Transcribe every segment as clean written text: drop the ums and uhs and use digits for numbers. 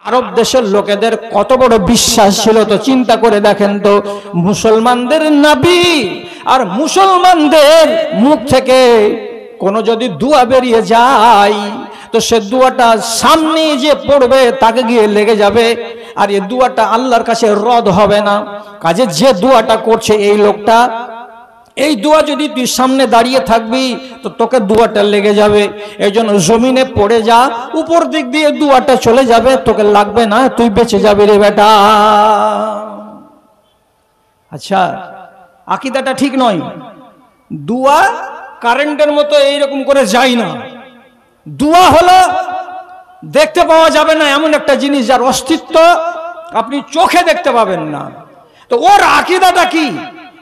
আরব দেশের লোকেদের কত বড় বিশ্বাস ছিল তো চিন্তা করে দেখেন তো, মুসলমানদের নবী আর মুসলমানদের মুখ থেকে কোনো যদি দোয়া বেরিয়ে যায় তো সে দোয়াটা সামনে যে পড়বে তাকে গিয়ে লেগে যাবে, আর এই দোয়াটা আল্লাহর কাছে রদ হবে না। কাজে যে দোয়াটা করছে এই লোকটা, এই দোয়া যদি তুই সামনে দাঁড়িয়ে থাকবি তো তোকে দোয়াটা লেগে যাবে। এই জন্য জমিনে পড়ে যা, উপর দিক দিয়ে দোয়াটা চলে যাবে, তোকে লাগবে না, তুই বেঁচে যাবি রে বেটা। আচ্ছা, আকীদাটা ঠিক নয়। দোয়া কারেন্টের মতো এইরকম করে যায় না। দোয়া হলো দেখতে পাওয়া যাবে না এমন একটা জিনিস যার অস্তিত্ব আপনি চোখে দেখতে পাবেন না। তো ওর আকীদাটা কি,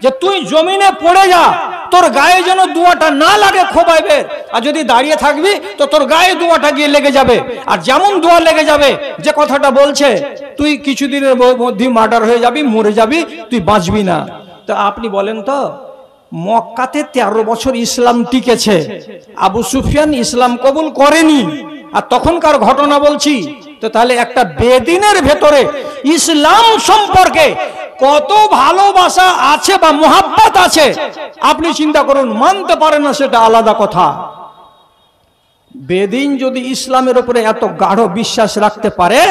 যে তুই জমিনে পড়ে যা, তোর গায়ে যেন দোয়াটা না লাগে খোবাইবে, আর যদি দাঁড়িয়ে থাকবি তো তোর গায়ে দোয়াটা গিয়ে লেগে যাবে। আর যেমন দোয়া লেগে যাবে, যে কথাটা বলছে তুই কিছুদিনের মধ্যে মার্ডার হয়ে যাবি, মরে যাবি, তুই বাঁচবি না। তো আপনি বলেন তো, মক্কাতে 13 বছর ইসলাম টিকেছে, আবু সুফিয়ান ইসলাম কবুল করেনি, আর তখনকার ঘটনা বলছি। তো তাহলে একটা বেদিনের ভেতরে ইসলাম সম্পর্কে কত ভালোবাসা আছে বা মোহাব্বত আছে আপনি চিন্তা করুন। মানতে পারে না সেটা আলাদা কথা। বেদিন যদি ইসলামের উপরে এত গাঢ় বিশ্বাস রাখতে পারে,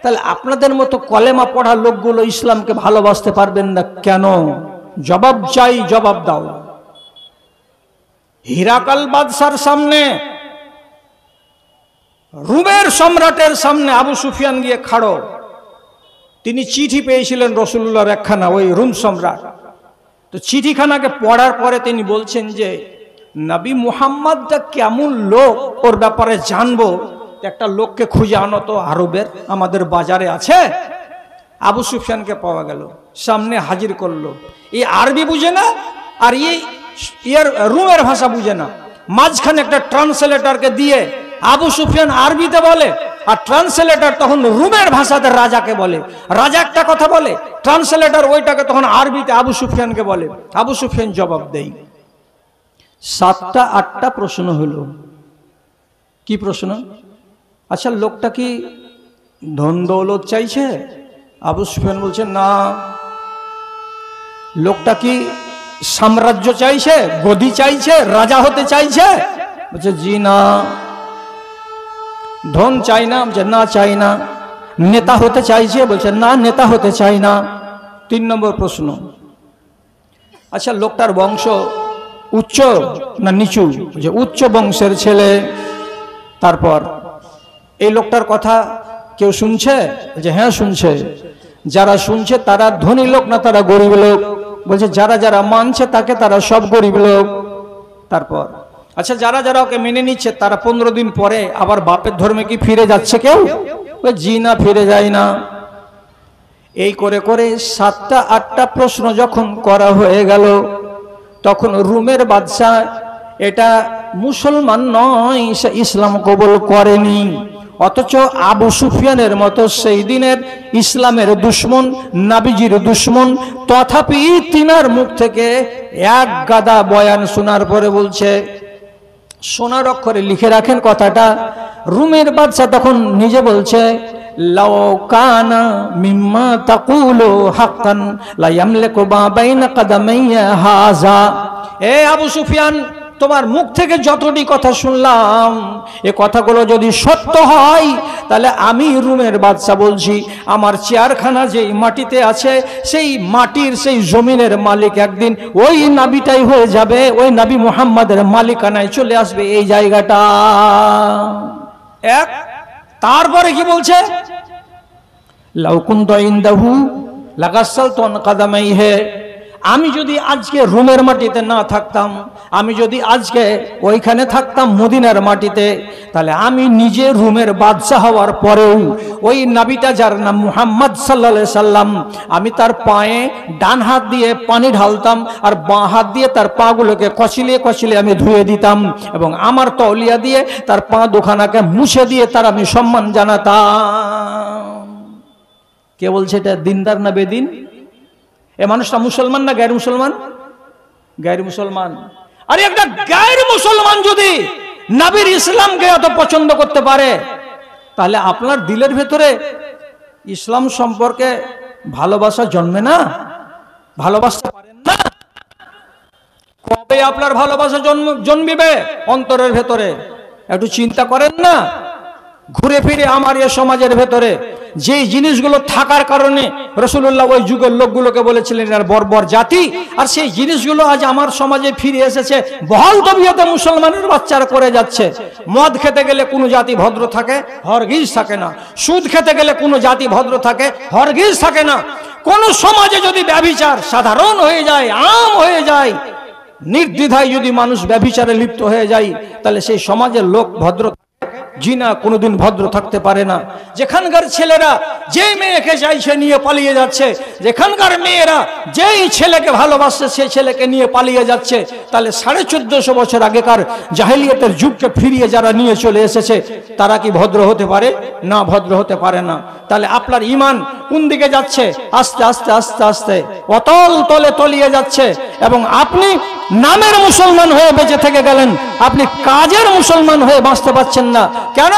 তাহলে আপনাদের মতো কলেমা পড়া লোকগুলো ইসলামকে ভালোবাসতে পারবেন না কেন? জবাব চাই, জবাব দাও। হিরাকাল বাদশার সামনে, রুমের সম্রাটের সামনে আবু সুফিয়ান গিয়ে খাড়ো। তিনি চিঠি পেয়েছিলেন রাসূলুল্লাহর একখানা, ওই রুম সম্রাট। তো চিঠিখানাকে পড়ার পরে তিনি বলছেন যে নবী মুহাম্মদটা কেমন লোক ওর ব্যাপারে জানবো, একটা লোককে খুঁজে আনো তো আরবের, আমাদের বাজারে আছে। আবু সুফিয়ানকে পাওয়া গেল, সামনে হাজির করলো। এই আরবি বুঝে না, আর এর রুমের ভাষা বুঝে না। মাঝখানে একটা ট্রান্সলেটরকে দিয়ে আবু সুফিয়ান আরবিতে বলে, আর ট্রান্সলেটর তখন রুমের ভাষাতে রাজাকে বলে। রাজা একটা কথা বলে, ট্রান্সলেটর ওইটাকে তখন আরবিতে আবু সুফিয়ানকে বলে। আবু সুফিয়ান জবাব দেয়। 7টা 8টা প্রশ্ন হলো। কি প্রশ্ন? আচ্ছা, লোকটা কি ধন দৌলত চাইছে? আবু সুফিয়ান বলছে না। লোকটা কি সাম্রাজ্য চাইছে, গদি চাইছে, রাজা হতে চাইছে? বলছে জি না। ধন চাই না? বলছে না, চাই না। নেতা হতে চাইছে? বলছে না, নেতা হতে চাই না। 3 নম্বর প্রশ্ন, আচ্ছা লোকটার বংশ উচ্চ না নিচু? যে উচ্চ বংশের ছেলে। তারপর এই লোকটার কথা কেউ শুনছে? যে হ্যাঁ শুনছে। যারা শুনছে তারা ধনী লোক না তারা গরিব লোক? বলছে যারা যারা মানছে তাকে তারা সব গরিব লোক। তারপর আচ্ছা, যারা যারা ওকে মেনে নিচ্ছে তারা 15 দিন পরে আবার বাপের ধর্মে কি ফিরে যাচ্ছে কেউ? জি না, ফিরে যায় না। এই করে করে 7টা 8টা প্রশ্ন যখন করা হয়ে গেল, তখন রুমের বাদশা এটা মুসলমান নয়, সে ইসলাম কবুল করেনি। অথচ আবু সুফিয়ানের মতো সেই দিনের ইসলামের দুশমন, নবীজির দুশমন, তথাপি তিনার মুখ থেকে এক গাদা বয়ান শোনার পরে বলছে, সোনার অক্ষরে লিখে রাখেন কথাটা। রুমের বাদশা তখন নিজে বলছে, লাউ কানা মিম্মা তাকুলু হাক্কান লা ইয়ামলিকু মা বাইনা কাদামাইয়া হাযা। এ আবু সুফিয়ান, তোমার মুখ থেকে যতটি কথা শুনলাম, এ কথাগুলো যদি সত্য হয়, তাহলে আমি রুমের বাদশা বলছি, আমার চেয়ারখানা যেই মাটিতে আছে, সেই মাটির সেই জমিনের মালিক একদিন ওই নবীটাই হয়ে যাবে, ওই নবী মুহাম্মাদের মালিকানায় চলে আসবে এই জায়গাটা। এক, তারপরে কি বলছে, লাউ কুনতু ইনদাহু লাগাসসালতু আন কাদামাইহি। আমি যদি আজকে রোমের মাটিতে না থাকতাম, আমি যদি আজকে ওইখানে থাকতাম মদিনার মাটিতে, তাহলে আমি নিজে রোমের বাদশাহ হওয়ার পরেও ওই নবীটা যার নাম মুহাম্মদ সাল্লাল্লাহু আলাইহি সাল্লাম, আমি তার পায়ে ডান হাত দিয়ে পানি ঢালতাম আর বাঁ হাত দিয়ে তার পাগুলোকে কচলিয়ে কচলিয়ে আমি ধুয়ে দিতাম, এবং আমার তওলিয়া দিয়ে তার পা দুখানাকে মুছে দিয়ে তার আমি সম্মান জানাতাম। কে বলছে এটা? দিনদার না বেদিন? এ মানুষটা মুসলমান না গায়ের মুসলমান? গায়ের মুসলমান। আরে একটা গায়ের মুসলমান যদি নবীর ইসলামকে এত পছন্দ করতে পারে, তাহলে আপনার দিলের ভেতরে ইসলাম সম্পর্কে ভালোবাসা জন্মে না? ভালোবাসতে পারেন না? কবে আপনার ভালোবাসা জন্মিবে অন্তরের ভেতরে? একটু চিন্তা করেন না? ঘুরে ফিরে আমার এ সমাজের ভেতরে যে জিনিসগুলো থাকার কারণে রাসূলুল্লাহ ওই যুগের লোকগুলোকে বলেছিলেন এরা বর্বর জাতি, আর সেই জিনিসগুলো আজ আমার সমাজে ফিরে এসেছে। বহাল তবিয়তে মুসলমানের বাচ্চারা করে যাচ্ছে। মদ খেতে গেলে কোনো জাতি ভদ্র থাকে? হরগিজ থাকে না। সুদ খেতে গেলে কোনো জাতি ভদ্র থাকে? হরগিজ থাকে না। কোন সমাজে যদি ব্যভিচার সাধারণ হয়ে যায়, আম হয়ে যায়, নির্দ্বিধায় যদি মানুষ ব্যভিচারে লিপ্ত হয়ে যায়, তাহলে সেই সমাজের লোক ভদ্র জিনা কোনোদিন ভদ্র থাকতে পারে না। যেখানকার ছেলেরা যে মেয়েকে চাইছে নিয়ে পালিয়ে যাচ্ছে, যেখানকার মেয়েরা যেই ছেলেকে ভালোবাসছে সেই ছেলেকে নিয়ে পালিয়ে যাচ্ছে, তাহলে 1450 বছর আগেকার জাহেলিয়াতের যুগকে ফিরিয়ে যারা নিয়ে চলে এসেছে তারা কি ভদ্র হতে পারে? না, ভদ্র হতে পারে না। তাহলে আপনার ঈমান কোন দিকে যাচ্ছে? আস্তে আস্তে আস্তে আস্তে অতল তলে তলিয়ে যাচ্ছে। এবং আপনি নামের মুসলমান হয়ে বেঁচে থেকে গেলেন, আপনি কাজের মুসলমান হয়ে বাঁচতে পারছেন না। কেন?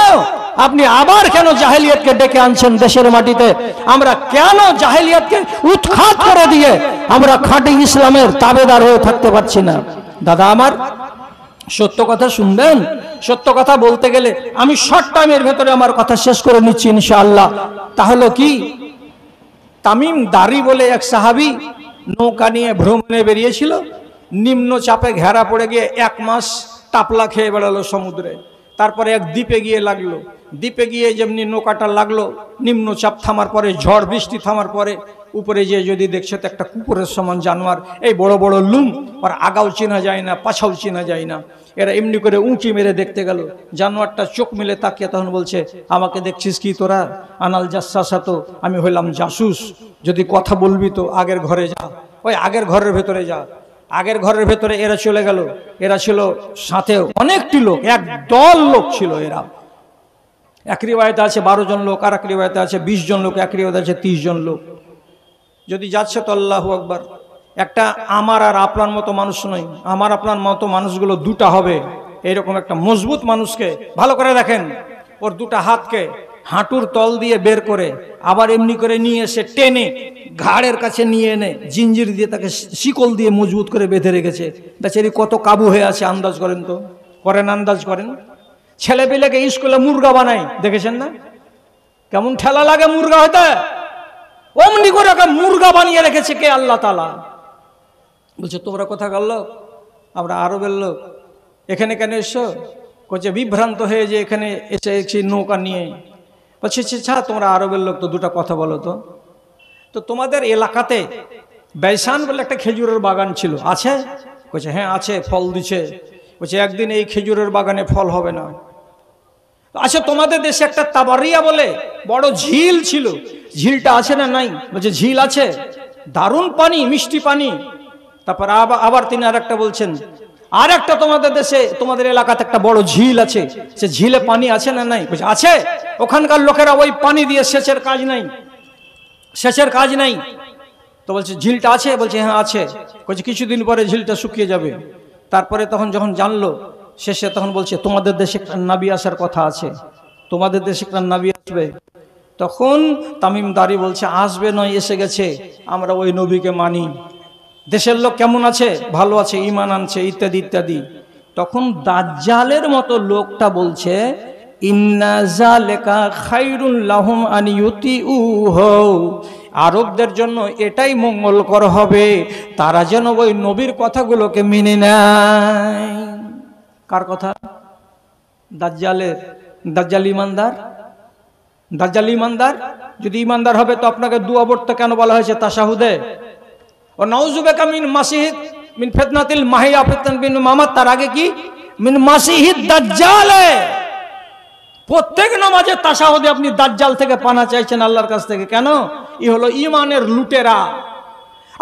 আপনি আবার কেন জাহেলিয়াতকে ডেকে আনছেন দেশের মাটিতে? আমরা কেন জাহেলিয়াতকে উৎখাত করে দিয়ে আমরা খাঁটি ইসলামের তাবেদার হয়ে থাকতে পারছি না? দাদা আমার, সত্য কথা শুনবেন। সত্য কথা বলতে গেলে আমি শর্ট টাইমের ভেতরে আমার কথা শেষ করে নিচ্ছি ইনশাআল্লাহ। তাহলে কি, তামিম দারি বলে এক সাহাবী নৌকা নিয়ে ভ্রমণে বেরিয়েছিল। নিম্ন চাপে ঘেরা পড়ে গিয়ে 1 মাস টাপলা খেয়ে বেড়ালো সমুদ্রে। তারপরে এক দ্বীপে গিয়ে লাগলো। দ্বীপে গিয়ে যেমনি নৌকাটা লাগলো, নিম্ন চাপ থামার পরে, ঝড় বৃষ্টি থামার পরে উপরে যে যদি দেখছে তো একটা কুকুরের সমান জানোয়ার, এই বড় বড় লুম, আর আগাও চেনা যায় না, পাছাও চেনা যায় না। এরা এমনি করে উঁকি মেরে দেখতে গেল। জানোয়ারটা চোখ মিলে তাকিয়ে তখন বলছে, আমাকে দেখছিস কি তোরা? আনাল জাসাসা, তো আমি হইলাম জাসুস। যদি কথা বলবি তো আগের ঘরে যা, ওই আগের ঘরের ভেতরে যা। আগের ঘরের ভেতরে এরা চলে গেল। এরা ছিল সাথে অনেকটি লোক, এক দল লোক ছিল এরা। এক রিওয়ায়েতে আছে 12 জন লোক, আর এক রিওয়ায়েতে আছে 20 জন লোক, এক রিওয়ায়েতে আছে 30 জন লোক। যদি যাচ্ছে তো আল্লাহু আকবার। একটা আমার আর আপনার মতো মানুষ নয়, আমার আপনার মতো মানুষগুলো দুটা হবে। এইরকম একটা মজবুত মানুষকে ভালো করে দেখেন, ওর দুটা হাতকে হাঁটুর তল দিয়ে বের করে আবার এমনি করে নিয়ে এসে টেনে ঘাড়ের কাছে নিয়ে এনে জিঞ্জির দিয়ে তাকে শিকল দিয়ে মজবুত করে বেঁধে রেখেছে। বেচারি কত কাবু হয়ে আছে আন্দাজ করেন তো, করেন আন্দাজ করেন। ছেলে পেলেকে স্কুলে মুরগা বানাই, দেখেছেন না? কেমন ঠেলা লাগে মুরগা হতে। অমনি করে ওকে মুরগা বানিয়ে রেখেছে কে? আল্লাহ তাআলা। বলছে তোমরা কোথাকার লোক? আমরা আরবের লোক। এখানে কেন এসছো? বলছে বিভ্রান্ত হয়ে যে এখানে এসে নৌকা নিয়ে। বলছে ছা, তোমরা আরবের লোক তো, দুটা কথা বলো তো। তো তোমাদের এলাকাতে বেসান বলে একটা খেজুরের বাগান ছিল, আছে? বলছে হ্যাঁ আছে, ফল দিছে। বলছে একদিন এই খেজুরের বাগানে ফল হবে না। আচ্ছা তোমাদের দেশে একটা তাবারিয়া বলে বড় ঝিল ছিল, ঝিলটা আছে না নাই? বলছে ঝিল আছে, দারুণ পানি, মিষ্টি পানি। তারপর আবার তিনি আরেকটা বলছেন, আর একটা তোমাদের দেশে, তোমাদের এলাকাতে একটা বড় ঝিল আছে, সে ঝিলে পানি আছে না নাই? বলছে আছে, ওখানকার লোকেরা ওই পানি দিয়ে সেচের কাজ নাই, সেচের কাজ নাই। তো বলছে ঝিলটা আছে? বলছে হ্যাঁ আছে। বলছে কিছুদিন পরে ঝিলটা শুকিয়ে যাবে। তারপরে তখন যখন জানলো শেষে, তখন বলছে তোমাদের দেশে একটা নবী আসার কথা আছে, তোমাদের দেশে একটা নবী আসবে। তখন তামিম দারি বলছে আসবে নয়, এসে গেছে, আমরা ওই নবীকে মানি। দেশের লোক কেমন আছে? ভালো আছে, ঈমান আনছে, ইত্যাদি ইত্যাদি। তখন দাজ্জালের মতো লোকটা বলছে ইন্না যালিকা খায়রুল লাহুম আন ইউতিউহু, আরবদের জন্য এটাই মঙ্গলকর হবে তারা যেন ওই নবীর কথাগুলোকে মেনে নেয়। কার কথা? দাজ্জালের। দাজ্জাল ইমানদার? দাজ্জাল ইমানদার? যদি ইমানদার হবে তো আপনাকে দুয়া পড়তে কেন বলা হয়েছে তাশাহুদে? ও নাউযু বিকা মিন মাসিহিদ মিন ফিতনাতিল মাহিয়া ফিতনাত বিন মামাত, তার আগে কি? মিন মাসিহিদ দাজ্জাল। প্রত্যেক নামাজে তাশাহুদে আপনি দাজ্জাল থেকে পানা চাইছেন আল্লাহর কাছ থেকে। কেন? ই হলো ঈমানের লুটেরা।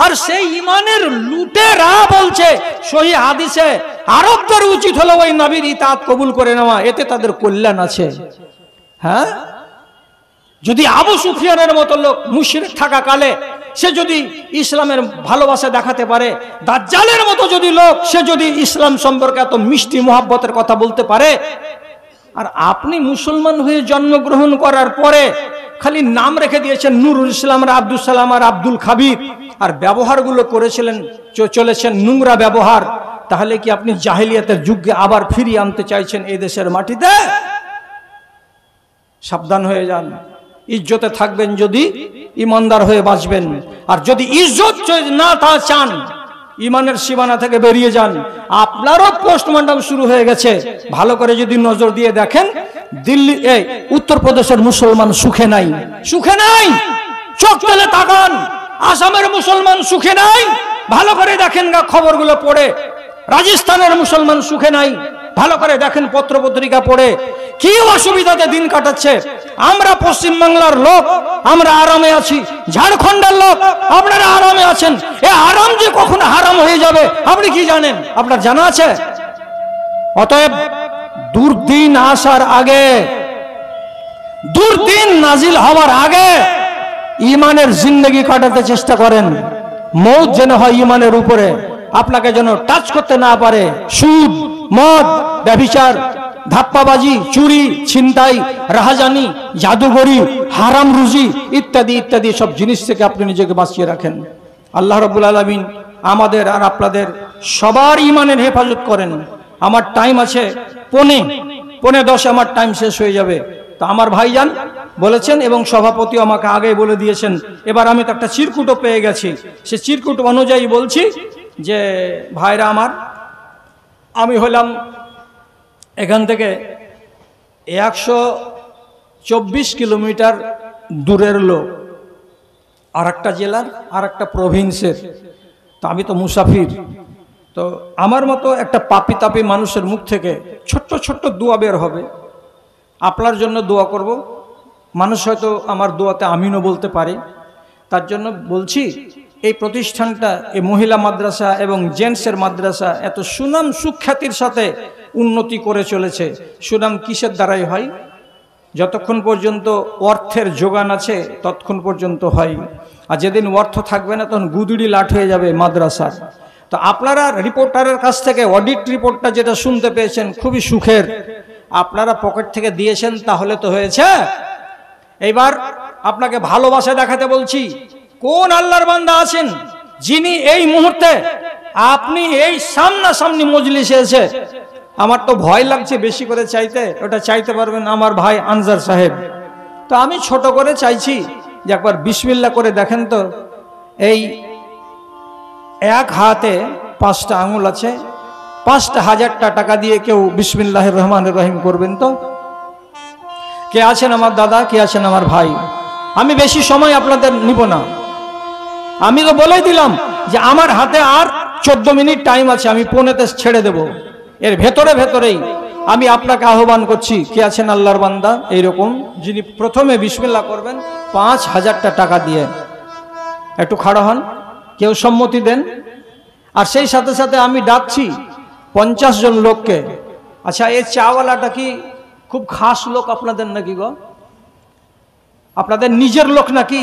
আর সেই ঈমানের লুটেরা বলছে সহিহ হাদিসে আরবদের উচিত হলো ওই নবীর ইতাআত কবুল করে নেওয়া, এতে তাদের কল্যাণ আছে। হ্যাঁ, যদি আবু সুফিয়ানের মতো লোক মুশরিক থাকা কালে সে যদি ইসলামের ভালোবাসা দেখাতে পারে, দাজ্জালের মতো যদি লোক সে যদি ইসলাম সম্পর্কে এত মিষ্টি মোহাব্বতের কথা বলতে পারে, আর আপনি মুসলমান হয়ে জন্মগ্রহণ করার পরে খালি নাম রেখে দিয়েছেন নুরুল ইসলাম আর আব্দুল সালাম আর আব্দুল খাবির, আর ব্যবহারগুলো করেছিলেন চলেছেন নোংরা ব্যবহার। তাহলে কি আপনি জাহেলিয়াতের যুগে আবার ফিরিয়ে আনতে চাইছেন এই দেশের মাটিতে? সাবধান হয়ে যান। ইজ্জতে থাকবেন যদি ইমানদার হয়ে বাঁচবেন, আর যদি ইজ্জত না তা চান ইমানের সীমানা থেকে বেরিয়ে যান। আপনারও পোস্টমর্টম শুরু হয়ে গেছে, ভালো করে যদি নজর দিয়ে দেখেন দিল্লি উত্তরপ্রদেশের মুসলমান সুখে নাই, সুখে নাই। চোখ তুলে তাকান, আসামের মুসলমান সুখে নাই, ভালো করে দেখেন গা খবরগুলো পড়ে। রাজস্থানের মুসলমান সুখে নাই, ভালো করে দেখেন পত্র পত্রিকা পড়ে কি অসুবিধাতে দিন কাটাচ্ছে। আমরা পশ্চিমবাংলার লোক, আমরা আরামে আছি। ঝাড়খণ্ডের লোক, আপনারা আরামে আছেন। এ আরাম যে কখনো হারাম হয়ে যাবে আপনি কি জানেন? আপনার জানা আছে? অতএব দুর্দিন আসার আগে, দুর্দিন নাজিল হওয়ার আগে ইমানের জিন্দগি কাটাতে চেষ্টা করেন। মৌত যেন হয় ইমানের উপরে, আপনাকে যেন টাচ করতে না পারে। সুদ, মদ, ব্যভিচার, ধাপ্পাবাজি, চুরি, ছিনতাই, রাহাজানি, জাদুগরি, হারাম রুজি ইত্যাদি ইত্যাদি সব জিনিস থেকে আপনি নিজেকে বাঁচিয়ে রাখেন। আল্লাহ রাব্বুল আলামিন আমাদের আর আপনাদের সবার ইমানের হেফাজত করেন। আমার টাইম আছে 9:45 আমার টাইম শেষ হয়ে যাবে। তো আমার ভাইজান বলেছেন এবং সভাপতি আমাকে আগেই বলে দিয়েছেন, এবার আমি তো একটা চিরকুটও পেয়ে গেছি। সে চিরকুট অনুযায়ী বলছি যে ভাইরা আমার, আমি হলাম এখান থেকে 124 কিলোমিটার দূরের লোক, আর একটা জেলার, আর একটা প্রভিন্সের। তো আমি তো মুসাফির। তো আমার মতো একটা পাপি তাপি মানুষের মুখ থেকে ছোট্ট ছোট্ট দোয়া বের হবে। আপনার জন্য দোয়া করব। মানুষ হয়তো আমার দোয়াতে আমিনও বলতে পারে। তার জন্য বলছি, এই প্রতিষ্ঠানটা, এই মহিলা মাদ্রাসা এবং জেন্টসের মাদ্রাসা এত সুনাম সুখ্যাতির সাথে উন্নতি করে চলেছে। সুনাম কিসের দ্বারাই হয়? যতক্ষণ পর্যন্ত অর্থের যোগান আছে ততক্ষণ পর্যন্ত হয়, আর যেদিন অর্থ থাকবে না তখন গুদুড়ি লাট হয়ে যাবে মাদ্রাসার। তো আপনারা রিপোর্টারের কাছ থেকে অডিট রিপোর্টটা যেটা শুনতে পেয়েছেন খুবই সুখের, আপনারা পকেট থেকে দিয়েছেন তাহলে তো হয়েছে। এইবার আপনাকে ভালোবাসা দেখাতে বলছি। কোন আল্লাহর বান্দা আছেন যিনি এই মুহূর্তে, আপনি এই সামনাসামনি মজলিসে এসে, আমার তো ভয় লাগছে বেশি করে চাইতে, ওটা চাইতে পারবেন আমার ভাই আনজার সাহেব। তো আমি ছোট করে চাইছি যে একবার বিসমিল্লাহ করে দেখেন তো। এই এক হাতে 5টা আঙুল আছে, 5টা হাজারটা টাকা দিয়ে কেউ বিসমিল্লাহির রহমানির রহিম করবেন তো? কে আছেন আমার দাদা, কে আছেন আমার ভাই? আমি বেশি সময় আপনাদের নিব না। আমি তো বলেই দিলাম যে আমার হাতে আর 14 মিনিট টাইম আছে, আমি 15তে ছেড়ে দেব। এর ভেতরেই আমি আপনাকে আহ্বান করছি, কে আছেন আল্লাহর বান্দা এইরকম যিনি প্রথমে বিসমিল্লাহ করবেন 5000টা টাকা দিয়ে? একটু খাড়া হন, কেউ সম্মতি দেন। আর সেই সাথে সাথে আমি ডাকছি 50 জন লোককে। আচ্ছা, এই চাওয়ালাটা কি খুব খাস লোক আপনাদের নাকি গো? আপনাদের নিজের লোক নাকি?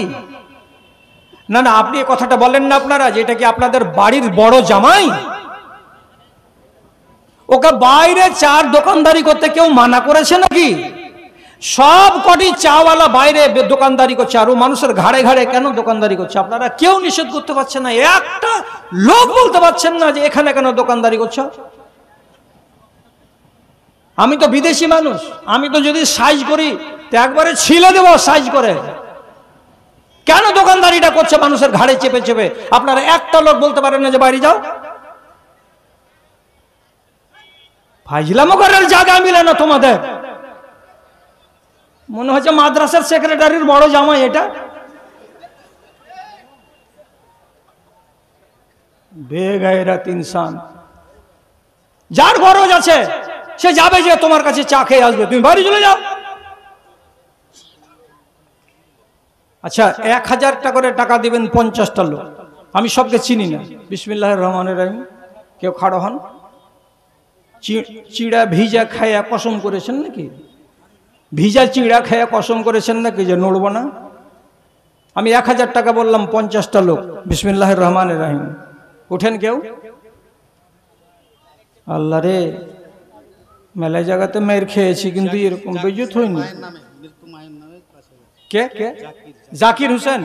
না না, আপনি এই কথাটা বলেন না আপনারা যে এটা কি আপনাদের বাড়ির বড় জামাই? ওকে বাইরে চার দোকানদারি করতে কেউ মানা করেছে নাকি? সব কটি চাওয়ালা বাইরে দোকানদারি করছে, আর ও মানুষের ঘাড়ে ঘাড়ে কেন দোকানদারি করছে? আপনারা কেউ নিষেধ করতে পারছেন না, একটা লোক বলতে পারছেন না যে এখানে কেন দোকানদারি করছো। আমি তো বিদেশি মানুষ, আমি তো যদি সাইজ করি তো একবারে ছিলে দেবো সাইজ করে। কেন দোকানদারিটা করছে মানুষের ঘাড়ে চেপে চেপে? আপনারা একটা লোক বলতে পারেন না যে বাইরে যাও? ফাইজলামো করার জায়গা মিলে না তোমাদের। মনে হচ্ছে মাদ্রাসার সেক্রেটারির বড় জামাই এটা। বেগায়রাত ইনসান। যার খরচ আছে সে যাবে, যে তোমার কাছে চা খেয়ে আসবে, তুমি বাড়ি চলে যাও। আচ্ছা, 1000 টাকা করে টাকা দিবেন 50টা লোক। আমি সবকে চিনি না। বিসমিল্লাহির রহমানির রহিম। কেউ খাড়ো হন। চিড়া ভিজা খায়া কসম করেছেন নাকি? ভিজা চিড়া খায়া কসম করেছেন নাকি যে নড়বো না? আমি 1000 টাকা বললাম 50টা লোক। বিসমিল্লাহির রহমানির রহিম। উঠেন কেউ। আল্লাহ রে, মেলা জায়গাতে মেয়ের খেয়েছি, কিন্তু এরকম বেজুত হয়নি। কে কে? জাকির হোসেন।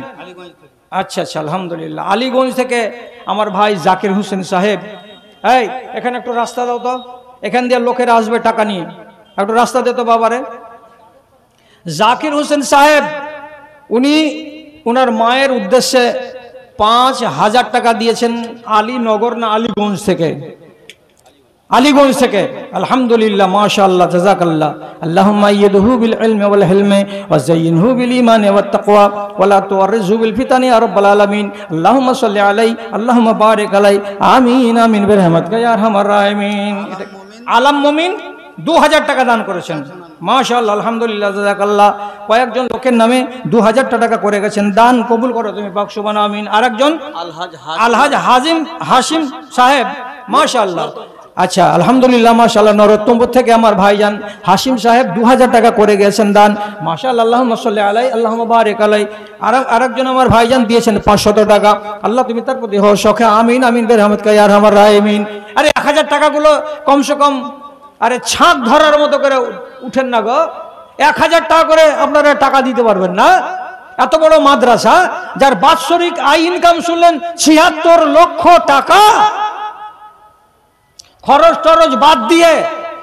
আচ্ছা আচ্ছা, আলহামদুলিল্লাহ। আলীগঞ্জ থেকে আমার ভাই জাকির হোসেন সাহেব। এই এখানে একটু রাস্তা দাও তো, এখান দিয়ে লোকেরা আসবে টাকা নিয়ে, একটু রাস্তা দে তো বাবারে। জাকির হোসেন সাহেব উনি ওনার মায়ের উদ্দেশ্যে 5,000 টাকা দিয়েছেন আলীনগর না আলীগঞ্জ থেকে, আলীগঞ্জ থেকে। আলহামদুলিল্লাহ, মাশাআল্লাহ, জাযাকাল্লাহ। আল্লাহুম্মা আইয়িদহু বিল ইলমি ওয়াল হিলমি ওয়া যায়্যিনহু বিল ঈমানি ওয়াত তাকওয়া ওয়া লা তুওয়াররিজহু বিল ফিতানি ইয়া রাব্বাল আলামিন। আল্লাহুম্মা সাল্লি আলাইহি আল্লাহুম্মা বারিক আলাইহি। আমিন আমিন বিরহমাতিকা ইয়া আরহামার রাহিমিন। আলম মুমিন 2000 টাকা দান করেছেন, মাশাআল্লাহ, আলহামদুলিল্লাহ, জাযাকাল্লাহ। কয়েকজন লোকের নামে 2000 টাকা করে গেছেন, দান কবুল করো তুমি পাক সুবহান আমিন। আরেকজন আলহাজ হাশিম সাহেব, মাশাআল্লাহ। আচ্ছা, আলহামদুলিল্লাহ, মাশাআল্লাহ। নরোত্তমপুর থেকে আমার ভাইজান হাশিম সাহেব 2000 টাকা করে গেছেন দান, মাশাআল্লাহ। আল্লাহুম্মা সাল্লি আলাইহি আল্লাহুম্মা বারিক আলাইহি। আরেকজন আমার ভাইজান দিয়েছেন 500 টাকা, আল্লাহ তুমি তার প্রতি হও সখে, আমিন আমিন বিরহমাতিকা ইয়া আরহামার রাহিমিন। আরে 1000 টাকাগুলো কমসে কম আরে ছাদ ধরার মতো করে উঠেন না গো। 1000 টাকা করে আপনারা টাকা দিতে পারবেন না? এত বড় মাদ্রাসা, যার বাৎসরিক আয় ইনকাম শুনলেন 76 লক্ষ টাকা, খরচ টরচ বাদ দিয়ে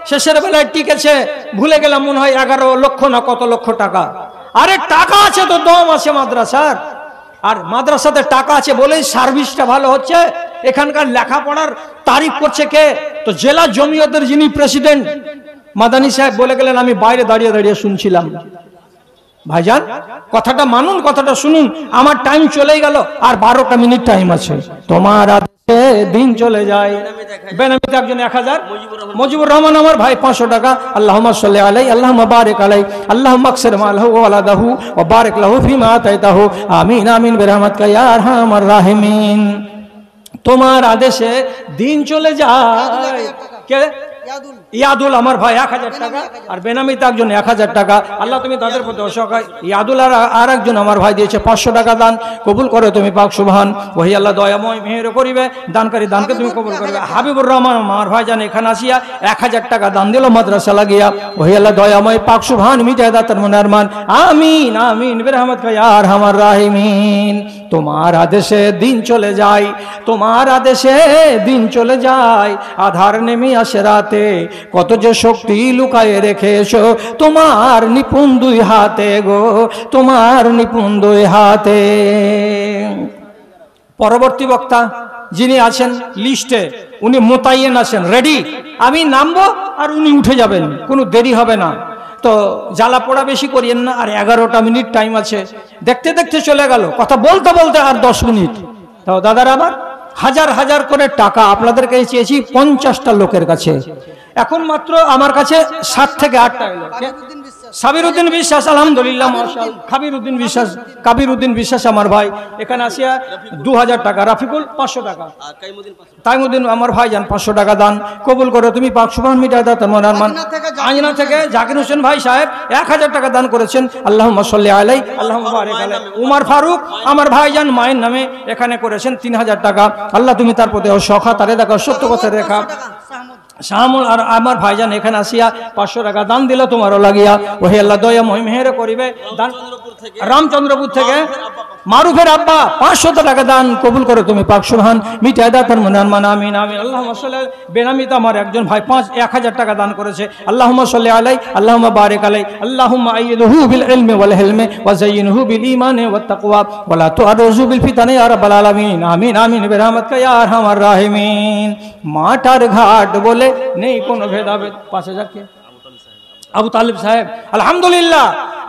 শেষের বেলায় টিকেছে, ভুলে গেলাম মনে হয় 11 লক্ষ না কত লক্ষ টাকা। আরে টাকা আছে তো দম আছে মাদ্রাসার, আর মাদ্রাসাতে টাকা আছে বলেই সার্ভিসটা ভালো হচ্ছে। এখানকার লেখাপড়ার তারিফ করছে কে? তো জেলা জমিয়তের যিনি প্রেসিডেন্ট মাদানী সাহেব বলে গেলেন, আমি বাইরে দাঁড়িয়ে দাঁড়িয়ে শুনছিলাম। ভাইজান কথাটা মানুন, কথাটা শুনুন। আমার টাইম চলেই গেল, আর 12টা মিনিট টাইম আছে। তোমার দিন চলে যায়। বেনামিতে একজন 1000, মুজিবুর রহমান আমার ভাই 500 টাকা, আল্লাহুম্মা সাল্লি আলাইহি আল্লাহুম্মা বারিক আলাইহি আল্লাহুম্মা আকসির মালহু ওয়া ওয়ালাদাহু ওয়া বারিক লাহু ফিমা আতাইতাহু আমিন আমিন বিরহমাতিকা ইয়া আরহামার রাহিমিন। তোমার আদেশে দিন চলে যায়। কে? ইয়াদুল আমার ভাই 1000 টাকা, আর বেনামিতে একজন 1000 টাকা, আল্লাহ তুমি তাদের প্রতি অসহায়। ইয়াদুল আর একজন আমার ভাই দিয়েছে 500 টাকা দান, কবুল করে তুমি পাক সুবহান। ওহি আল্লাহ দয়াময় মেহের করিবে, দানকারী দানকে তুমি কবুল করবে। হাবিবুর রহমান আমার ভাই জান এখানে আসিয়া 1000 টাকা দান দিল মাদ্রাসা লাগিয়া, ওহি আল্লাহ দয়াময় পাক সুবহান মিটায় দাতার মনে আরমান, আমিন আমিন বিরহমাতিকা ইয়া আরহামার রাহিমিন। তোমার আদেশে দিন চলে যায়, তোমার আদেশে দিন চলে যায়, আধার নেমে আসে রাতে, কত যে শক্তি লুকায়ে রেখেছো তোমার নিপুণ 2 হাতে গো, তোমার নিপুণ 2 হাতে। পরবর্তী বক্তা যিনি আছেন লিস্টে, উনি মোতায়েন আছেন, রেডি। আমি নামবো আর উনি উঠে যাবেন, কোনো দেরি হবে না। তো জ্বালা পোড়া বেশি করিয়েন না, আর 11টা মিনিট টাইম আছে। দেখতে দেখতে চলে গেল, কথা বলতে বলতে আর 10 মিনিট। তো দাদারা আমার হাজার হাজার করে টাকা আপনাদের কাছে চেয়েছি 50টা লোকের কাছে, এখন মাত্র আমার কাছে 7 থেকে 8টা এলো। সাবিরউদ্দিন বিশ্বাস, আলহামদুলিল্লাহ, মাশাআল্লাহ। কাবিরউদ্দিন বিশ্বাস আমার ভাই এখানে আসিয়া 2000 টাকা, রাফিকুল 500 টাকা, তাইমুদ্দিন আমার ভাই যান 500 টাকা দান, কবুল করো তুমি পাক সুবহান মিটায় দাও তোমার আরমান। আঞ্জনা থেকে জাকির হোসেন ভাই সাহেব 1000 টাকা দান করেছেন, আল্লাহুম্মা সাল্লি আলাইহি আল্লাহুম্মা বারিক আলাইহি। উমর ফারুক আমার ভাই যান মায়ের নামে এখানে করেছেন 3000 টাকা, আল্লাহ তুমি তার প্রতি সখা তারে দেখো, সত্য কথা রেখা। শামুল আর আমার ভাইজান এখানে আসিয়া 500 টাকা দান দিল তোমারও লাগিয়া, ওহে আল্লাহ দয়া মেহের করিবে। দান রামচন্দ্রপুর থেকে মারুফের আব্বা 500 টাকা দান, কবুল করো তুমি পাক সুবহান মিটায় দাও তার মনে আরমান, আমিন আমিন। আল্লাহুম্মা সাল্লি। বেনামিতে আমার একজন ভাই 1000 টাকা দান করেছে, আল্লাহুম্মা সাল্লি আলাইহি আল্লাহুম্মা বারিক আলাইহি আল্লাহুম্মা আইয়িদহু বিল ইলমি ওয়াল হিলমি ওয়া যায়্যিনহু বিল ঈমানি ওয়াত তাকওয়া ওয়া লা তুআররিজহু বিল ফিতানি ইয়া রাব্বাল আলামিন, আমিন আমিন বিরহমাতিকা ইয়া আরহামার রাহিমিন। মাটার ঘাট বলে নেই কোনো ভেদাভেদ। 5000 কে? আবু তালিব সাহেব, আলহামদুলিল্লাহ।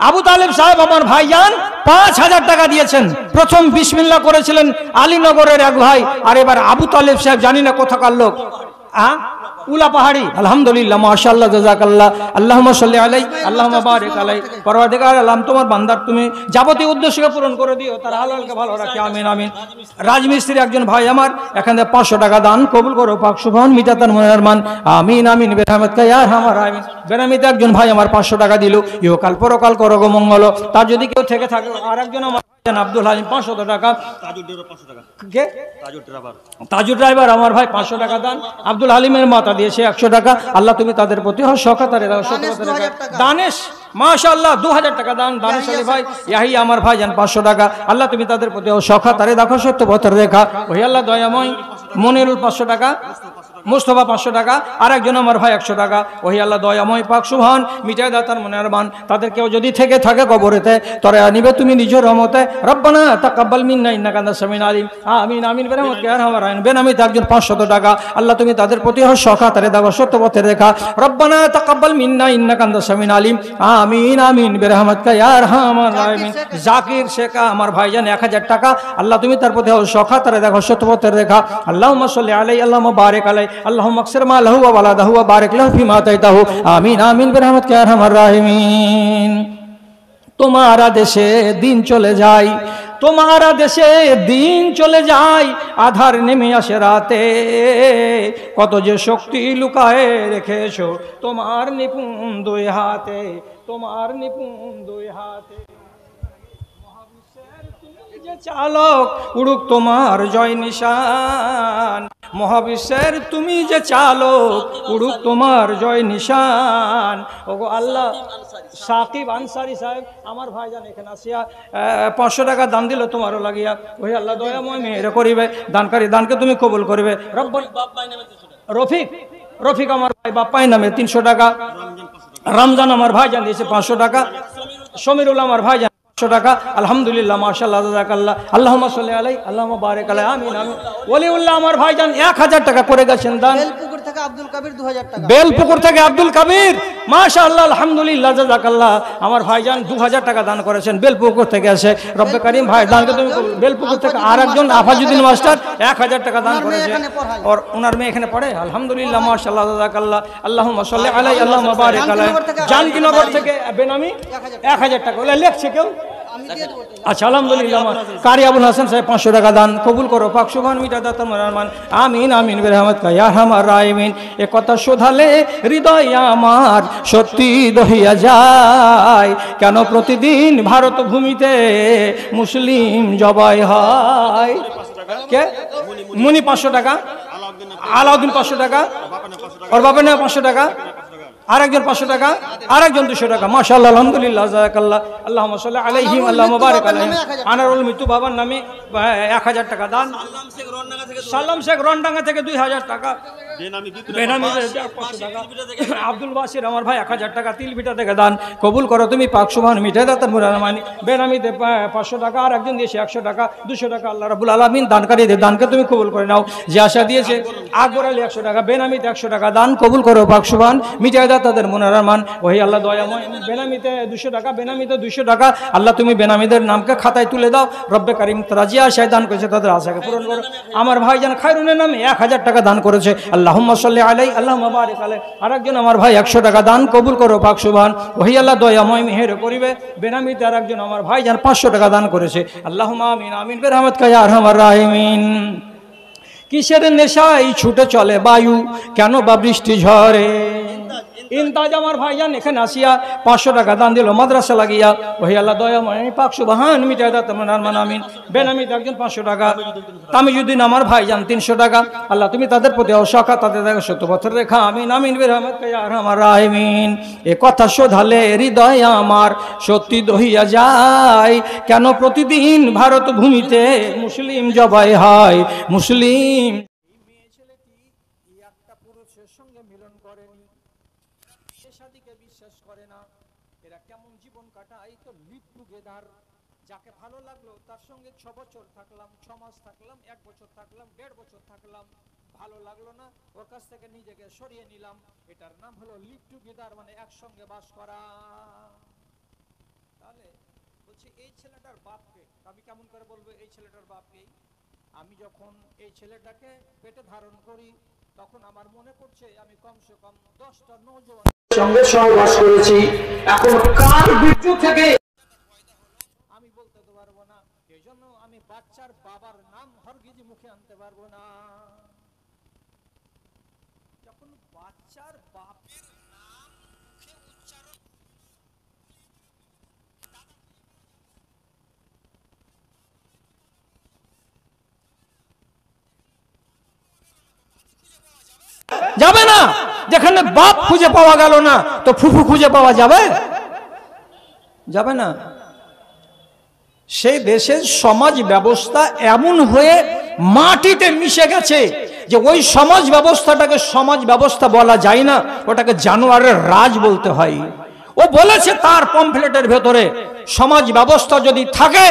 আবু তালিব সাহেব আমার ভাইজান 5000 টাকা দিয়েছেন। প্রথম বিসমিল্লাহ করেছিলেন আলীনগরের এক ভাই, আর এবার আবু তালিব সাহেব জানি না কোথাকার লোক, উলা পাহাড়ি, আলহামদুলিল্লাহ, মাশাআল্লাহ, জাযাকাল্লাহ। আল্লাহুম্মা সাল্লি আলাইহি আল্লাহুম্মা বারিক আলাইহি। পরওয়ারদিগার আলম তোমার বান্দার তুমি যাবতীয় উদ্দেশ্যকে পূরণ করে দিও, তার হালালকে ভালো রাখি, আমিন আমিন। রাজমিস্ত্রি একজন ভাই আমার এখানে 500 টাকা দান, কবুল করো পাক সুবহান মিটাতার মনের আরমান, আমিন আমিন বিরহমাতিকা ইয়া আরহামার রাহিমিন। বেনামিতে একজন ভাই আমার 500 টাকা দিল, ইহকাল পরকাল করো গো মঙ্গল। তার যদি কেউ থেকে থাকে, আর একজন আমার আব্দুল হালিম 500 টাকা। তাজুর ড্রাইভার 500 টাকা। কে? তাজুর ড্রাইভার আমার ভাই 500 টাকা দান। আব্দুল হালিমের মাতা দিয়েছে 100 টাকা। আল্লাহ তুমি তাদের প্রতি সকাতারে দাও। দানেশ মাশাআল্লাহ 2000 টাকা দান। দানেশ আলী ভাই ইয়াহি আমার ভাই জান 500 টাকা। আল্লাহ তুমি তাদের প্রতি সকাতারে দেখো, সত্য পথের রেখা। ওই আল্লাহ দয়াময়। মনিরুল 500 টাকা, মুস্তফা 500 টাকা, আর একজন আমার ভাই 100 টাকা। ওই আল্লাহ দয়াময় পাক সুবহান মিটায় দাতার মনের মান। তাদের কেউ যদি থেকে থাকে কবরেতে তরে নিবে তুমি নিজের রহমতে। রব্বানা তাকাব্বাল মিন্না ইন্নাকা আনতাস সামিউল আলিম। আমিন আমিন বিরহমাতিকা ইয়া আরহামার রাহিমিন। বেনামিতে একজন 500 টাকা। আল্লাহ তুমি তাদের প্রতি সকাতারে দাও, সত্য পথের রেখা। রব্বানা তাকাব্বাল মিন্না ইন্নাকা আনতাস সামিউল আলিম। আমিন আমিন বিরহমাতিকা ইয়া আরহামার রাহিমিন। জাকির শেখা আমার ভাইজান 1000 টাকা। আল্লাহ তুমি তার প্রতি সকাতারে দেখো, সত্য পথের রেখা। আল্লাহুম্মা সাল্লি আলাইহি আল্লাহুম্মা বারিক আলাইহি আল্লাহুম্মা আকসির মা লাহু ওয়া ওয়ালাদাহু ওয়া বারিক লাহু ফিমা আতাইতাহু। আমিন আমিন বিরহমাতিকা ইয়া আরহামার রাহিমিন। তোমার দেশে দিন চলে যায়, তোমার দেশে দিন চলে যায়, আধার নেমে আসে রাতে। কত যে শক্তি লুকায়ে রেখেছো তোমার নিপুণ দুই হাতে, তোমার নিপুণ দুই হাতে। চালক উড়ুক তোমার জয় নিশান, মহাবিশ্বের তুমি যে চালক উড়ুক তোমার জয় নিশান। ওগো আল্লাহ সাকিব আনসারি সাহেব আমার ভাইজান এখানে আসিয়া 500 টাকা দান দিল তোমারও লাগিয়া। ওই আল্লাহ দয়াময় মেহের করিবে, দানকারী দানকে তুমি কবুল করিবে। রব্বুল রফিক, রফিক আমার ভাই বাপ্পাই নামে 300 টাকা। রমজান আমার ভাইজান দিয়েছে 500 টাকা। সমীরুল আমার ভাইজান টাকা। আলহামদুলিল্লাহ মাশাআল্লাহ জাযাকাল্লাহ। আল্লাহুম্মা সাল্লি আলাইহি আল্লাহুম্মা বারিক আলাইহি। আমিন আমিন। ওলিউল্লাহ আমার ভাইজান 1000 টাকা করে গেছেন দান। বেলপুকুর থেকে আব্দুল কবির 2000 টাকা। বেলপুকুর থেকে আব্দুল কবির মাশাআল্লাহ আলহামদুলিল্লাহ জাযাকাল্লাহ। আমার ভাইজান 2000 টাকা দান করেছেন। বেলপুকুর থেকে আছে। রব্বে কারীম ভাই দানকে তুমি বেলপুকুর থেকে আরেকজন আফাজউদ্দিন মাস্টার 1000 টাকা দান করেছে। আর ওনার মেয়ে এখানে পড়ে। আলহামদুলিল্লাহ মাশাআল্লাহ জাযাকাল্লাহ। আল্লাহুম্মা সাল্লি আলাইহি আল্লাহুম্মা বারিক আলাইহি। জানকীনগর থেকে বেনামি 1000 টাকা। ওলা লিখছে কেউ? আচ্ছা আলহামদুলিল্লাহ। কারি আবুল হাসান সাহেব 500 টাকা দান কবুল করো পাক সুবহান মিটা দাতা মরমান। আমিন আমিন বিরহমাতিকা ইয়া আরহামার রাহিমিন। এ কথা শোধালে হৃদয় আমার সত্যি দহিয়া যায়, কেন প্রতিদিন ভারত ভূমিতে মুসলিম জবাই হয়। কে? মুনি 500 টাকা, আলাউদ্দিন 500 টাকা, ওর বাবা নেওয়া 500 টাকা, আরেকজন 500 টাকা, আরেকজন 200 টাকা। মাশাআল্লাহ আলহামদুলিল্লাহ জাযাকাল্লাহ। আল্লাহুম্মা সাল্লি আলাইহিম আল্লাহুম্মা বারিক আলাইহিম। আনারুল মিতু বাবার নামে 1000 টাকা দান। সালাম শেখ রনডাঙ্গা থেকে 2000 টাকা। বেনামি 500 টাকা। আব্দুল বাসির আমার ভাই 1000 টাকা তিলভিটা থেকে দান কবুল করো তুমি পাক সুবহান মিটায় দাতার মুরারমানি। বেনামিতে 500 টাকা, আর একজন দিয়েছে 100 টাকা, 200 টাকা। আল্লাহ রাব্বুল আলামিন দানকারীদের দানকে তুমি কবুল করে নাও। যে আশা দিয়েছে আকবর আলী 100 টাকা, বেনামিতে 100 টাকা দান কবুল করো পাক সুবহান মিটায় দাতাদের মুরারমান। ওই আল্লাহ দয়াময়। বেনামিতে 200 টাকা, বেনামিতে 200 টাকা। আল্লাহ তুমি বেনামিদের নামকে খাতায় তুলে দাও। রব্বে কারীম তারা যে আশায় দান করেছে তাদের আশাকে পূরণ করো। আমার ভাইজান খায়রুনের নামে 1000 টাকা দান করেছে। আল্লাহুম্মা সাল্লি আলাইহি আল্লাহুম্মা বারিক আলাইহি। আরেকজন আমার ভাই 100 টাকা দান কবুল করো পাক সুবহান। ওহি আল্লাহ দয়াময় মেহের করিবে। বেনামিতে আরেকজন আমার ভাইজান 500 টাকা দান করেছে। আল্লাহুম্মা আমিন আমিন বিরহমাতিকা ইয়া আরহামার রাহিমিন। কিসের নেশায় ছুটে চলে বায়ু, কেন বা বৃষ্টি ঝরে। ইনতাজ আমার ভাইজান এখানে আসিয়া 500 টাকা দান দিল মাদ্রাসা লাগিয়া। ওহি আল্লাহ দয়াময় পাক সুবহান মিটায় দাতা মুরারমান। আমিন। বেনামিতে একজন 500 টাকা। তামিজউদ্দিন আমার ভাইজান 300 টাকা। আল্লাহ তুমি তাদের প্রতি অসকা তাদের দেখো সত্য পথের রেখা। আমিন আমিন বিরহমাতিকা ইয়া আরহামার রাহিমিন। এ কথা শোধালে হৃদয় আমার সত্যি দহিয়া যায়, কেন প্রতিদিন ভারত ভূমিতে মুসলিম জবাই হয়। মুসলিম একটা পুরুষের সঙ্গে মিলন করেনি, শাদীকে বিশ্বাস করে না। এরা কেমন জীবন কাটায়? তো লিভ টুগেদার। যাকে ভালো লাগলো তার সঙ্গে 6 বছর থাকলাম, 6 মাস থাকলাম, 1 বছর থাকলাম, 1.5 বছর থাকলাম। ভালো লাগলো না, ওর কাছ থেকে নিজেকে সরিয়ে নিলাম। এটার নাম হলো লিভ টুগেদার, মানে একসঙ্গে বাস করা। তাহলে বলছি এই ছেলেটার বাপকে আমি কেমন করে বলবো এই ছেলেটার বাপকে? আমি যখন এই ছেলেটাকে পেটে ধারণ করি তখন আমার মনে পড়ছে আমি কমসে কম 10টা নওজোয়ান সঙ্গে সহবাস করেছি। এখন কার মৃত্যু থেকে আমি বলতে তো পারবো না। এই জন্য আমি বাচ্চার বাবার নাম হরগিজ মুখে আনতে পারবো না। যখন বাচ্চার বাপের নাম মুখে উচ্চারণ যাবে না। যেখানে বাপ খুঁজে পাওয়া গেল না, তো ফুফু খুঁজে পাওয়া যাবে? যাবে না। সেই দেশের সমাজ ব্যবস্থা এমন হয়ে মাটিতে মিশে গেছে যে ওই সমাজ ব্যবস্থাটাকে সমাজ ব্যবস্থা বলা যায় না, ওটাকে জানোয়ারের রাজ বলতে হয়। ও বলেছে তার পমফ্লেটের ভেতরে, সমাজ ব্যবস্থা যদি থাকে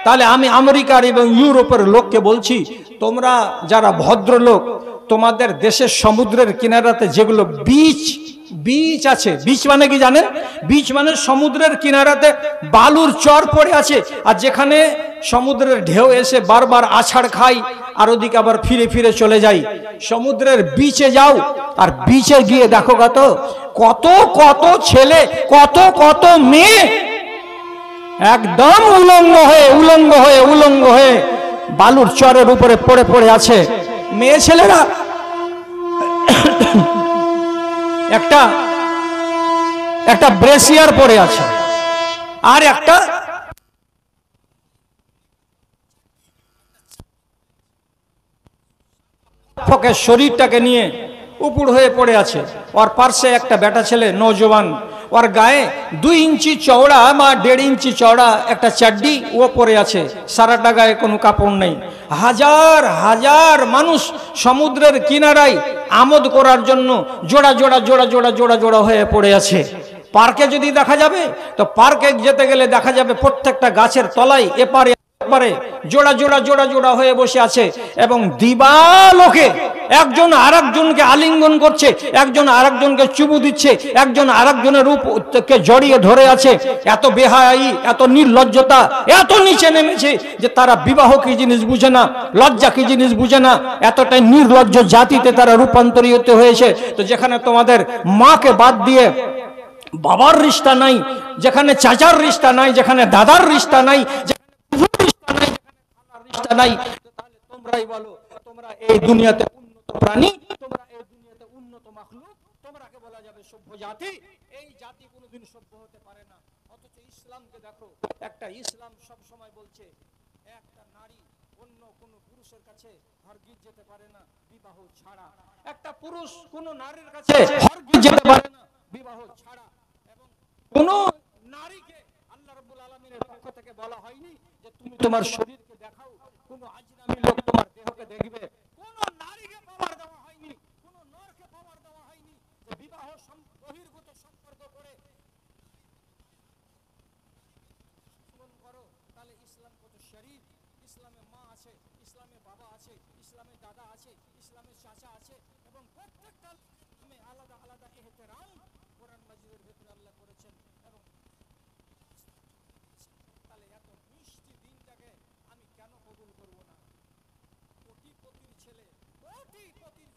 তাহলে আমি আমেরিকার এবং ইউরোপের লোককে বলছি, তোমরা যারা ভদ্রলোক, তোমাদের দেশের সমুদ্রের কিনারাতে যেগুলো বিচ আছে, বিচ মানে কি জানেন? বিচ মানে সমুদ্রের কিনারাতে বালুর চর পড়ে আছে, আর যেখানে সমুদ্রের ঢেউ এসে বারবার আছাড় খায় আর ওদিকে আবার ফিরে ফিরে চলে যায়। সমুদ্রের বিচে যাও, আর বিচে গিয়ে দেখো কত কত ছেলে, কত কত মেয়ে একদম উলঙ্গ হয়ে বালুর চরের উপরে পড়ে পড়ে আছে। মেয়ে ছেলেরা একটা ব্রেসিয়ার পরে আছে, আর একটা শরীরটাকে নিয়ে উপর হয়ে পড়ে আছে। ওর পার্শ্বে একটা বেটা ছেলে নওজোয়ান, ওর গায়ে 2 ইঞ্চি চওড়া বা 1.5 ইঞ্চি চওড়া একটা চাড্ডি ও পরে আছে, সারাটা গায়ে কোনো কাপড় নেই। হাজার হাজার মানুষ সমুদ্রের কিনারায় আমোদ করার জন্য জোড়া জোড়া জোড়া জোড়া জোড়া জোড়া হয়ে পড়ে আছে। পার্কে যদি দেখা যাবে, তো পার্কে যেতে গেলে দেখা যাবে প্রত্যেকটা গাছের তলায় এপারে জোড়া জোড়া জোড়া জোড়া হয়ে বসে আছে, এবং দিবালোকে একজন আরেকজনকে আলিঙ্গন করছে, একজন আরেকজনকে চুমু দিচ্ছে, একজন আরেকজনের রূপকে জড়িয়ে ধরে আছে। এত বেহায়াই, এত নির্লজ্জতা এত নিচে নেমেছে যে তারা বিবাহ কি জিনিস বুঝে না, লজ্জা কি জিনিস বুঝে না, এতটাই নির্লজ্জ জাতিতে তারা রূপান্তরিত হয়েছে। তো যেখানে তোমাদের মাকে বাদ দিয়ে বাবার রিশতা নাই, যেখানে চাচার রিশতা নাই, যেখানে দাদার রিশতা নাই, নাই, তাহলে তোমরাই বলো, তোমরা এই দুনিয়াতে উন্নত প্রাণী, তোমরা এই দুনিয়াতে উন্নত মাখলুক, তোমরাকে বলা যাবে সভ্য জাতি। এই জাতি কোনোদিন সভ্য হতে পারে না। অথচ ইসলামকে দেখো, একটা ইসলাম সব সময় বলছে একটা নারী অন্য কোনো পুরুষের কাছে হরগিজ যেতে পারে না বিবাহ ছাড়া, একটা পুরুষ কোনো নারীর কাছে হরগিজ যেতে পারে না বিবাহ ছাড়া। এবং কোন নারীকে আল্লাহ রাব্বুল আলামিনের পক্ষ থেকে বলা হয়নি যে তুমি তোমার শরীরকে দেখাও, কোন আজনামী লোক তোমার দেহকে দেখবে। কোন নারীকে পাওয়ার দেওয়া হয়নি, কোন নরকে পাওয়ার দেওয়া হয়নি যে বিবাহ বহির্ভূত সম্পর্ক করে জীবন করো। তাহলে ইসলাম কত শরীফ, ইসলামে মা আছে, ইসলামে বাবা আছে, ইসলামে দাদা আছে, ইসলামে চাচা আছে, এবং প্রত্যেকটা আলাদা আলাদা ইহতিরাম কোরআন মাজিদের ভেতরে আল্লাহ করেছেন। এবং তাহলে এত মিষ্টি দিনটাকে আমি কেন কবুল করব না? কোটিপতির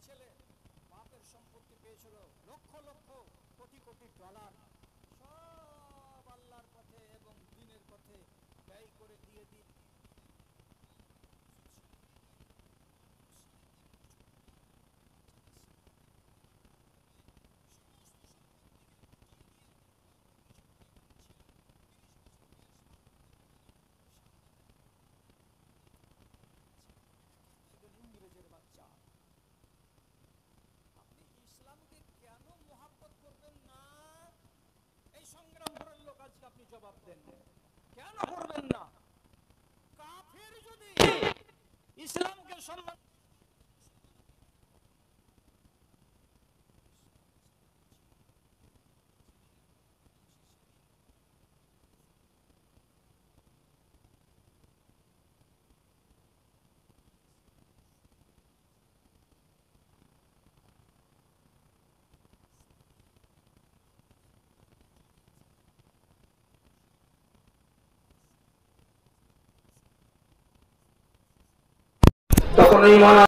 ছেলে বাপের সম্পত্তি পেয়েছিল লক্ষ লক্ষ কোটি কোটি ডলার, সব আল্লাহর পথে এবং দ্বীনের পথে ব্যয় করে দিয়ে দিন। ইংরেজের বাচ্চা, আপনি ইসলামকে কেন মোহাব্বত করবেন না? এই সংগ্রামপুরের লোক আজকে আপনি জবাব দেন, কেন করবেন না? কাফের যদি ইসলামকে সম্মান তখন এই মনে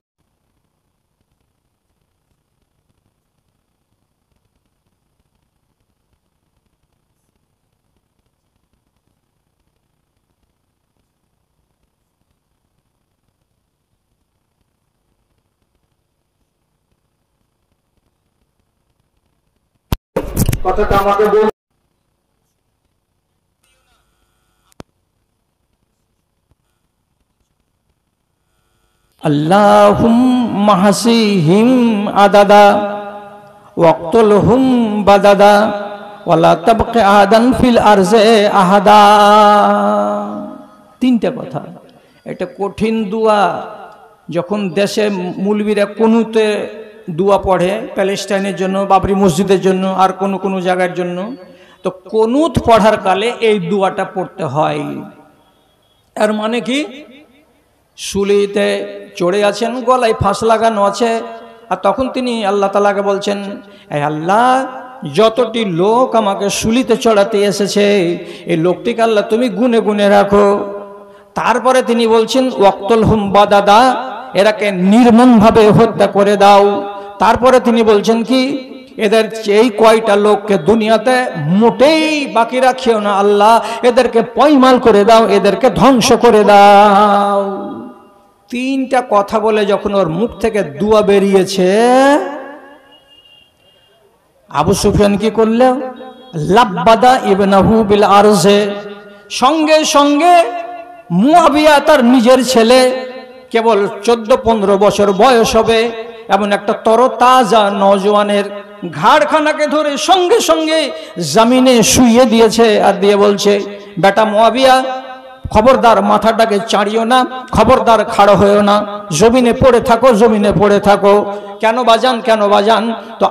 কথাটা আমাকে বল। আল্লাহুম্মা হাসিহিম আদাদা ওয়াক্তুলহুম বাদাদা ওয়ালা তাবকি আহাদান ফিল আরজে আহাদা। তিনটা কথা। এটা কঠিন দোয়া। যখন দেশে মুলবিরা কুনুতে দোয়া পড়ে প্যালেস্টাইনের জন্য, বাবরি মসজিদের জন্য, আর কোনো জায়গার জন্য, তো কুনুত পড়ার কালে এই দোয়াটা পড়তে হয়। এর মানে কি, শুলিতে চড়ে আছেন, গলায় ফাঁস লাগানো আছে, আর তখন তিনি আল্লাহ তাআলাকে বলছেন, এই আল্লাহ, যতটি লোক আমাকে শুলিতে চড়াতে এসেছে এই লোকটিকে আল্লাহ তুমি গুনে গুনে রাখো। তারপরে তিনি বলছেন ওয়াক্তুলহুম বাদাদা, এরাকে নির্মমভাবে হত্যা করে দাও। তারপরে তিনি বলছেন কি, এদের এই কয়টা লোককে দুনিয়াতে মোটেই বাকি রাখিও না আল্লাহ, এদেরকে পয়মাল করে দাও, এদেরকে ধ্বংস করে দাও। তিনটা কথা বলে যখন ওর মুখ থেকে দুয়া বেরিয়েছে, আবু সুফিয়ান কি করলেন, লাব্বাদা ইবনাহু বিল আরজে, সঙ্গে সঙ্গে মুয়াবিয়া তার নিজের ছেলে, কেবল 14-15 বছর বয়স হবে, এমন একটা তরতাজা নওজওয়ানের ঘাড়খানাকে ধরে সঙ্গে সঙ্গে জমিনে শুইয়ে দিয়েছে, আর দিয়ে বলছে, বেটা মুয়াবিয়া, খবরদার মাথাটাকে চাড়িও না, খবরদার খাড়ো হয়েও না, জমিনে পড়ে থাকো, জমিনে পড়ে থাকো। কেন বাজান, কেন বাজান? তো